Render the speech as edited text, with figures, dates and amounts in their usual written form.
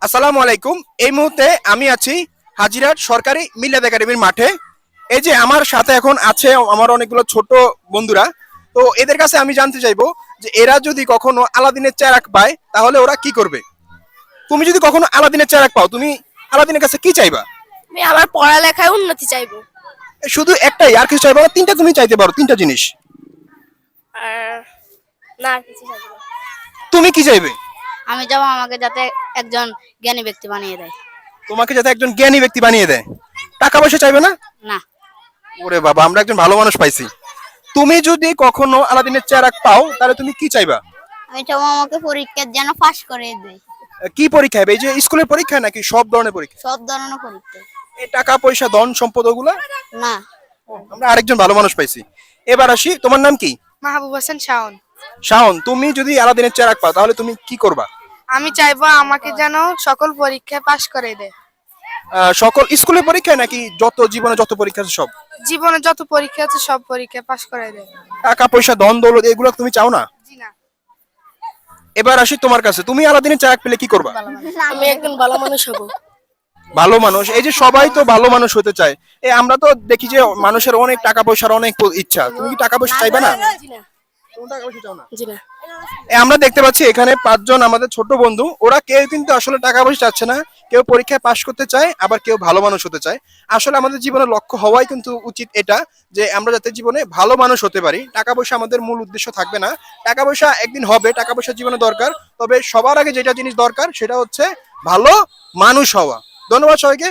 আসসালামু আলাইকুম। এই মুহূর্তে আমি আছি হাজিরাট সরকারি মিলাদ একাডেমির মাঠে। এই যে আমার সাথে এখন আছে আমার অনেকগুলো ছোট বন্ধুরা। তো এদের কাছে আমি জানতে চাইবো যে এরা যদি কখনো আলাদিনের চেরাগ পায় তাহলে ওরা কি করবে। তুমি যদি কখনো আলাদিনের চেরাগ পাও তুমি আলাদিনের কাছে কি চাইবা? আমি আমার পড়ালেখায় উন্নতি চাইবো। শুধু একটাই, আর কিছু চাইবা না? তিনটা তুমি চাইতে পারো, তিনটা জিনিস। আর না, আর কিছু চাইবো না। তুমি কি চাইবে? আমি যাবো আমাকে যাতে একজন জ্ঞানী ব্যক্তি বানিয়ে দেয়। তোমাকে যাতে একজন জ্ঞানী ব্যক্তি বানিয়ে দেয়। টাকা পয়সা চাইবে না? না, ওরে বাবা, আমরা একজন ভালো মানুষ পাইছি। তুমি যদি কখনো আলাদিনের চেরাগ পাও তাহলে তুমি কি চাইবা? আমি চাবো আমাকে পরীক্ষার যেন পাশ করে দেয়। কি পরীক্ষা হবে? এই যে স্কুলের পরীক্ষা নাকি সব ধরনের পরীক্ষা? সব ধরনের পরীক্ষা। এই টাকা পয়সা ধন সম্পদ ওগুলা? না, আমরা আরেকজন ভালো মানুষ পাইছি। এবার আসি, তোমার নাম কি? মাহবুব হাসান শাওন। শাওন, তুমি যদি আলাদিনের চেরাগ পাও তাহলে তুমি কি করবা? আমি চাইবো আমাকে যেন সকল পরীক্ষায় পাশ করে দেয়। সকল স্কুলের পরীক্ষা নাকি যত জীবনে যত পরীক্ষা আছে সব? জীবনে যত পরীক্ষা আছে সব পরীক্ষায় পাশ করে দেয়। টাকা পয়সা ধন দৌলত এগুলো তুমি চাও না? জি না। এবার আসি তোমার কাছে, তুমি আলাদিনের চেরাগ পেলে কি করবা? আমি একজন ভালো মানুষ হব। ভালো মানুষ, এই যে সবাই তো ভালো মানুষ হতে চায়। এই আমরা তো দেখি যে মানুষের অনেক টাকা পয়সার অনেক ইচ্ছা। তুমি কি টাকা পয়সা চাইবে না? জি না। তুমি টাকা পয়সা চাও না? জি না। আমরা দেখতে পাচ্ছি এখানে পাঁচজন আমাদের ছোট বন্ধু। ওরা কেউ কিন্তু আসলে টাকা পয়সা চাচ্ছে না। কেউ পরীক্ষায় পাশ করতে চায়, আবার কেউ ভালো মানুষ হতে চায়। আসলে আমাদের জীবনের লক্ষ্য হওয়াই কিন্তু উচিত এটা, যে আমরা যাতে জীবনে ভালো মানুষ হতে পারি। টাকা পয়সা আমাদের মূল উদ্দেশ্য থাকবে না। টাকা পয়সা একদিন হবে, টাকা পয়সা জীবনে দরকার। তবে সবার আগে যেটা জিনিস দরকার সেটা হচ্ছে ভালো মানুষ হওয়া। ধন্যবাদ সবাইকে।